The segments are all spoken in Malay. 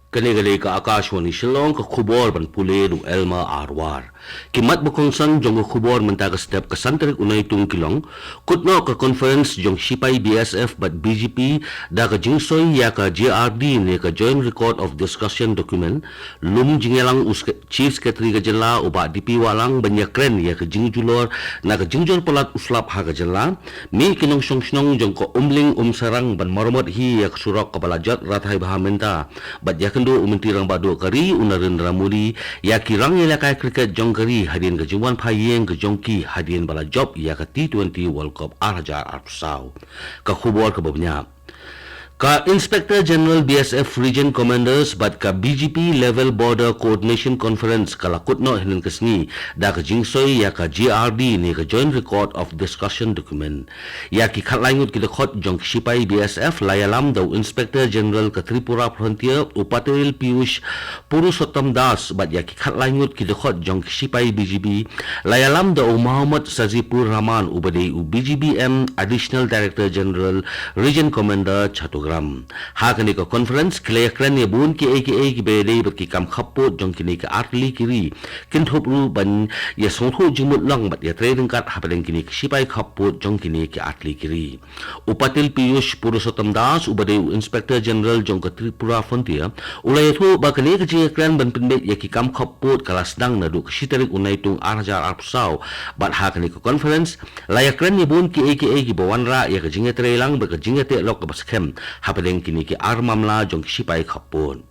Kani-kani ka Akashwani Shillong ka khubor ban pule du Elma Arwar. Kimat bukongsan jong ka khubor menta ka step ka santarik unay tung kilong. Kutno ka conference jong Sipay BSF bat BGP da ka jingsoy ya ka JRD ne ka Joint Record of Discussion Document. Lum jingelang Chief Secretary ka jela uba DP walang banyakren ya ka jingjulor na ka jingjol polat uslap ha ka jela. Mi kinong song jong ka umling sarang ban maromot hi ya ka surok ka balajat rathai bahamenta. Bat ya kendo umentirang badu kari Narendra Modi ya kirang ilakai kriket jong kari hadian ke Juwan Phayeng ke jongki hadian bala job ya ke T20 World Cup Arhajar Arpsau ka khubor ka babnya ka Inspector General BSF Region Commanders bat ka BGP Level Border Coordination Conference kala kutno hinin kesni da ka jingsoy ya ka GRD ni ka Joint Record of Discussion Document ya ki khatlangut ki dekhot jong Sipay BSF layalam daw Inspector General ka Tripura Frontier Upatil Piyush Purushottam Das bat ya ki khatlangut ki dekhot jong Sipay BGP layalam daw Muhammad Sazipur Rahman ubade BGBM Additional Director General Region Commander Chhattogram hakani ka conference klekran ye bun ki aka ki bede bat ki kam khappo jong kini ka artli kiri kin thopru ban ye songtho jimut lang bat ye trading kat hapadeng kini ki Sipay khappo jong kini ki artli kiri Upatil Piyush Purushottam Das ubade Inspector General jong ka Tripura Frontier ulay thu ba kini ka jekran ban pinbet ye ki kam khappo kalasdang na du sitarik unay tung Arhajar Arpsau bat hakani ka conference layakran ye bun ki aka ki bawanra ye ka jingetre lang ba ka jingete lok ka baskem hapadeng kini ki armamla jong Sipay khapon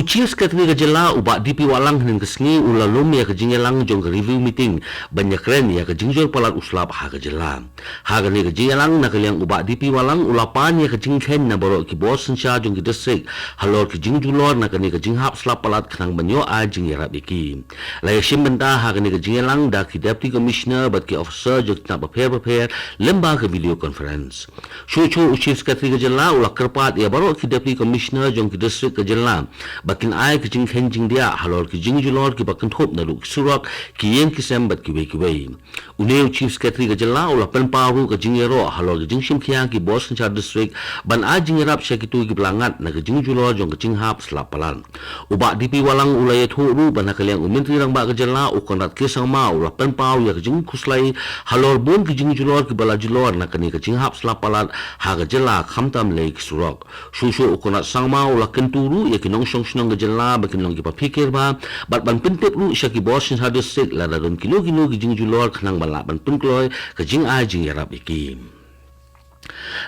Chief Secretary ka jela uba DP walang hinin kesngi ulalum ya ka jingelang jong ka review meeting banyakren ya ka jingjol palat uslap ha ka jela hagani ka jingelang na kaliang uba DP walang ulapan ya ka jingkhen na boro ki bos sensya jong ki district halor ki jingjulor na kani ka jinghap slap palat kanang banyo a jingyarap iki laya simbenta hagani ka jingelang da ki Deputy Commissioner bat ki officer jong na prepare lemba ka video conference Chief Secretary ka jela ulak kerpat ya baro ki Deputy Commissioner jong ki district ka jela bakin ay ki jing khen jing dia halor ki jing julor ki bakin thop na luk surak ki yen ki sem bat ki wei uneu Chief Secretary ka jela ula pen paru ka jing yero halor ki jing sim khia ki Bos Nchar district ban a jing rap sekitu ki belangat na ki jing julor jong ki jing hap slapalan uba DP walang ulay thu ru ban kaliang umentri rang ba ka jela ukonat ki sama ula pen paru ya ki jing kuslai halor bun ki jing julor ki bala julor na kani ka jing hap slapalan ha ka jela khamtam le ki surak susu ukonat sangma ula kenturu ya kinong song ga jela bakin long ki papikir ba bat ban pintip lu isya ki Bos Nchar district la dadon kilo ki jing julor khnang bala ban tunkloy ka jing a jing yarap iki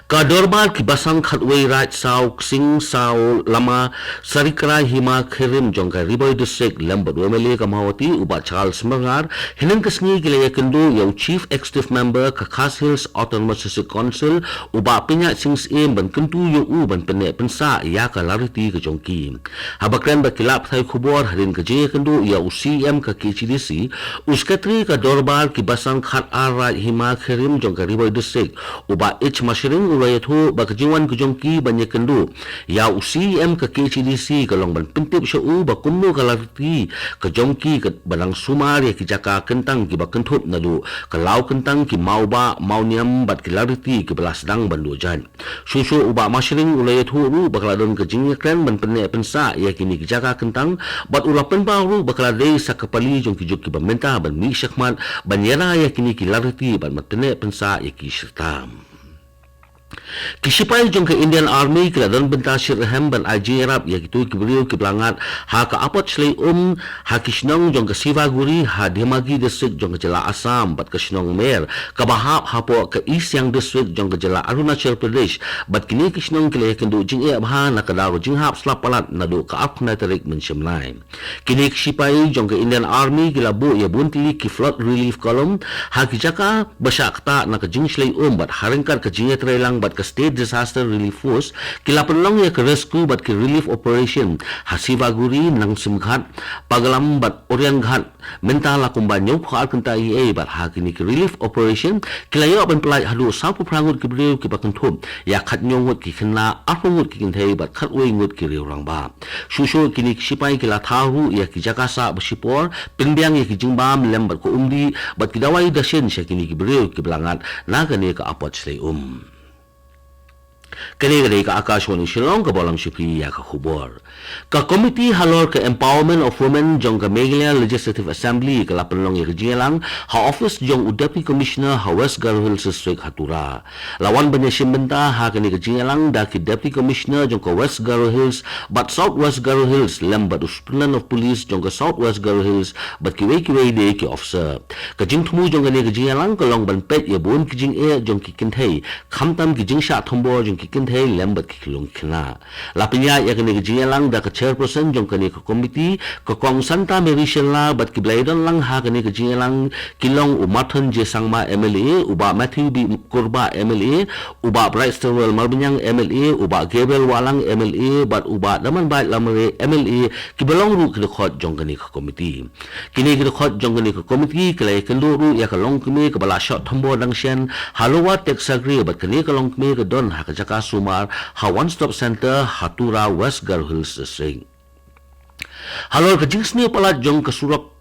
ka dorbar ki basang khatwei right sau sing sau lama sarikra hima khirim jongka riboy district lambat wemele ka mawati uba Charles Mangar hinang kasngi gilaya kendo yang chief executive member ka Khas Hills Autonomous District Council uba pinya sings em ban kentu yo u ban pene pensa ya ka lariti ka jongki habakran ba kilap thai khubor harin ka je kendo ya UCM ka KCDC uskatri ka dorbar ki basang khat ara hima khirim jongka riboy district uba H Mashiring urayat ho bakajiwan kujongki banyak kendu ya UCM ke KCDC kalong ban pintip sya u bakumno kalarti kajongki ke balang sumar ya kijaka kentang ki bakentup nadu kalau kentang ki mauba mauniam bat kilarti ki belasdang bandu jan susu uba Mashiring urayat ho ru bakaladon kejingkran ban penne pensa ya kini kijaka kentang bat ulapen baru bakaladei sakapali jongki jokki bamenta ban mi syakmat banyera ya kini kilarti ban matene pensa ya ki sertam Kisipay jong ke Indian Army kiladon bentasir hem ban ajirap ya gitu kibriu kiblangat ha ka apat slay ha kisnong jong ke Sivaguri ha Dhemagi district jong ke jela Assam bat kisnong mer kabahap hapo ke Isyang district jong ke jela Arunachal Pradesh bat kini kisnong kile kendu jing e abha na kadaro jing hap slapalat nadu ka apna tarik menshimnai kini kisipay jong ke Indian Army kilabu ya bunti ki flood relief column ha kijaka basakta na ka jing slay bat haringkar ka jing lang bat ka State Disaster Relief Force kilapan lang ya ke rescue bat ke relief operation Hasivaguri nang simghat pagalam bat Orian Ghat mentala kumbanyo phal kenta ia bat hakini ke relief operation kilayo ban pelai hadu sapu prangut ke beliau ke bakentum ya khat nyongut ki khna apungut ki kinthei bat khat wei ngut ki reurang ba susu kini Sipay kila tharu ya ki jakasa basipor pinbiang ya ki jingbam lem bat ko umdi bat kidawai dasen sya kini ki beliau ke belangat na kani ka apat slay Kani ka Akashwani Shillong ka Bolam Shipri ya ka khubor. Ka Committee halor ka Empowerment of Women jong ka Meghalaya Legislative Assembly ka lapanlong ya Jingalang ha office jong Deputy Commissioner ha West Garo Hills District Hatura. Lawan banya simbenta ha kani ka Jingalang da ki Deputy Commissioner jong ka West Garo Hills but South West Garo Hills lembat Usulan of Police jong ka South West Garo Hills but kiway de ki officer. Ka jingtumu jong kani ka Jingalang ka long ban pet ya bon ki jing e jong ki kinthei khamtam ki jing sha thombo jong ki kinthei lembat ki kilong kina. Lapinya ya kani ka Jingalang da ka chairperson jong kani ka committee ka kong Santa Mary Shella bat ki blaidon lang ha kani ka Jingalang kilong umathan je sangma MLA uba Matthew B Kurba MLA uba Bright Stowell Marbanyang MLA uba Gabriel Walang MLA bat uba Daman Bait Lamare MLA ki belong ru ki khot jong kani ka committee kini ki khot jong kani ka committee kalai kenduru ya ka long kmi ka bala shot thombo dang sian halowa texagri bat kani ka long kmi ka don ha ka jaka sumar ha one stop center Hatura West Garo Hills District. Halor ka jingsni pala jong kasurak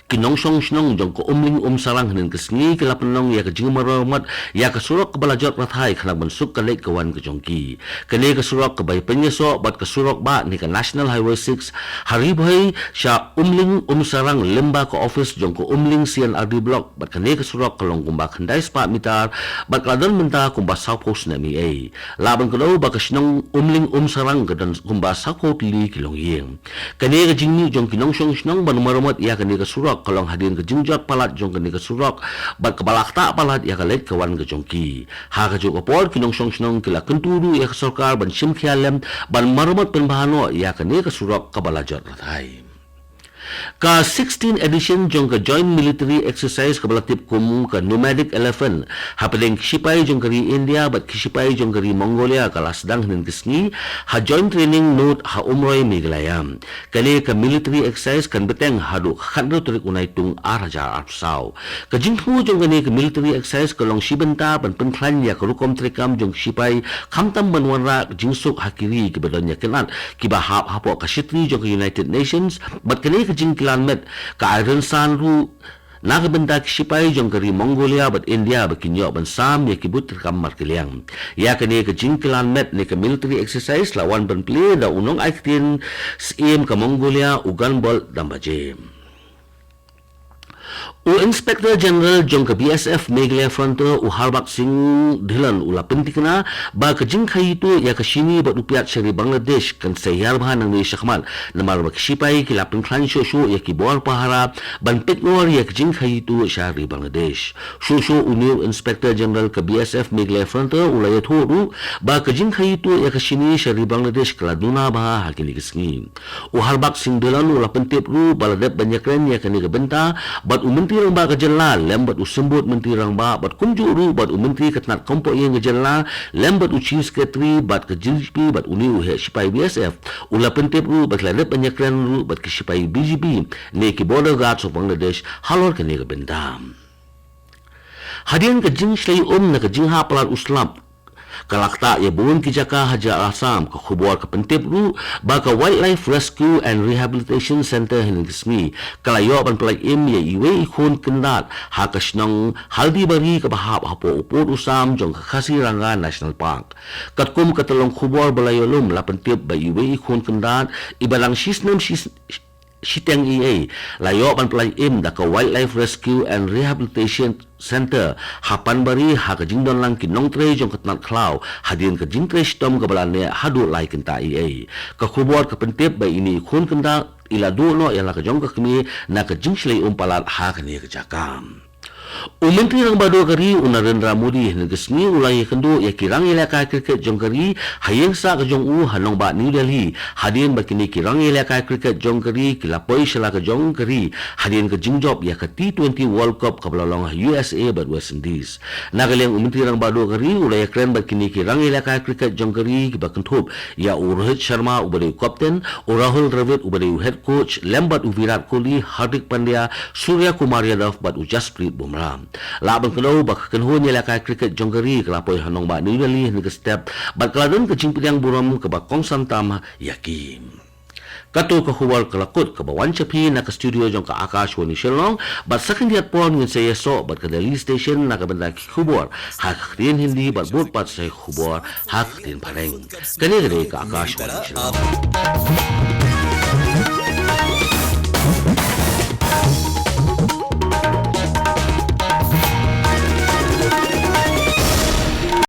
kinongsong snong jong ko umling sarang hanin kesngi kelapanong ya ka jingmaramat ya ka surak ka balajot rathai khana bansuk ka lek kawan ka jongki kane ka surak ka bay penyeso bat ka surak ba ni ka National Highway 6 haribhai sya umling sarang lemba ka office jong ko umling CNRD block bat kane ka surak ka long kumba khandai spa mitar bat kadon menta kumba south post na mi ai laban ka do ba ka snong umling sarang ka dan kumba sakot li kilong yeng kane ka jingni jong kinongsong snong banumaramat ya kane ka surak kalong hadin ke jingjot palat jong ke ni ke surok bat kebalak tak palat ya kalet kawan ke jongki ha ka jok apor kinong song snong kila kenturu ya ke sarkar ban sim khialem ban marmat penbahano ya ke ni ke surok kabalajot rathai ka 16 edition jong ka joint military exercise kabalatip kum ka nomadic elephant happening sipai jong kari India bat kisipai jong kari Mongolia kala sedang hin kisni ha joint training note ha umroy Meghalaya kali ka military exercise kan beteng hadu khandro trik unai tung araja arpsau ka jinghu jong kani ka military exercise ka long sibenta ban penklan ya ka rukom trikam jong sipai khamtam banwanra jingsuk hakiri ki badonya kenat ki bahap hapo ka sitri jong ka United Nations bat kani ka jingkilan met ka Iron San ru nagabenda kisipay jong kari Mongolia bat India bat kinyo ban sam ya kibut rekam markiliang ya kani ka jingkilan met ni ka military exercise lawan ban play da unong aiktin sim ka Mongolia ugan bol dambaje u Inspector General jong ka BSF Meghalaya Frontier u Harbak Singh Dhilan ula pentikna ba ka jingkhay itu ya ka sini bat upiat syari Bangladesh kan sayar bahan ng Shakmal na marwak sipay kilapin klansyo ya ki buwar pahara ban petnor ya ka jingkhay itu syari Bangladesh Shusho u New Inspector General ka BSF Meghalaya Frontier ula yathoru ba ka jingkhay itu ya ka sini syari Bangladesh kaladuna ba hakini kisngi u Harbak Singh Dhilan ula pentip ru baladep banyakren ya ka ni ka benta bat menteri rang ba kajalal lembat usembut menteri rang ba bat kunjuru bat menteri katnat kompo yang kajalal lembat chief secretary bat ka GP bat uni he sipai BSF ula pentep ru bat ladep banyakran ru bat ka sipai BGP ne ki border guards of Bangladesh halor ka ne ka bendam hadian ka jing slay na ka jing ha palat uslap kalakta ya buon ki jaka haja asam ka khubor ka pentip ru ba ka Wildlife Rescue and Rehabilitation Center hin kismi kalayo ban play im ya iwe khon kendat ha ka snong haldi bari ka bahap hapo upor usam jong ka Khasiranga National Park katkum katalong khubor balayolum la pentip ba iwe khon kendat ibalang sisnem Siteng EA layo ban play im da ka Wildlife Rescue and Rehabilitation Center hapan bari ha ka jingdon lang kinong tre jong katnat klaw hadin ka jingtre stom ka balane hadu lai kenta EA ka khubor ka pentip ba ini khun kenda ila do no ya la ka jong ka kmi na ka jingslei palat ha ka ni ka jakam Menteri rang bado kari Narendra Modi negesni ulai kendo ya kirang ilaka kriket jong kari hayeng sa ka jong u hanong ba New Delhi hadin bakini kirang ilaka kriket jong kari kilapoi sela ka jong kari hadin ka jingjob ya ka T20 World Cup ka belalong USA bat West Indies nagaleng Menteri rang bado kari ulai kren bakini kirang ilaka kriket jong kari kibakentup ya Rohit Sharma ubade kapten Rahul Dravid ubade head coach lembat Virat Kohli Hardik Pandya Surya Kumar Yadav bat Jasprit Bumrah laban keno bak kenho nyela ka cricket jongkari kelapoy hanong ba New Delhi ni ke step bat kaladon ke jingpidang buram ke bakong santam yakin Kato ka huwal kalakot kabawan siya pi naka-studio jong ka Akashwani Shillong but sa kandiat po ng sa yeso but kadali station nakabanda ki hubor hakaktin hindi but but sa hubor hakaktin pareng kanina ka Akashwani Shillong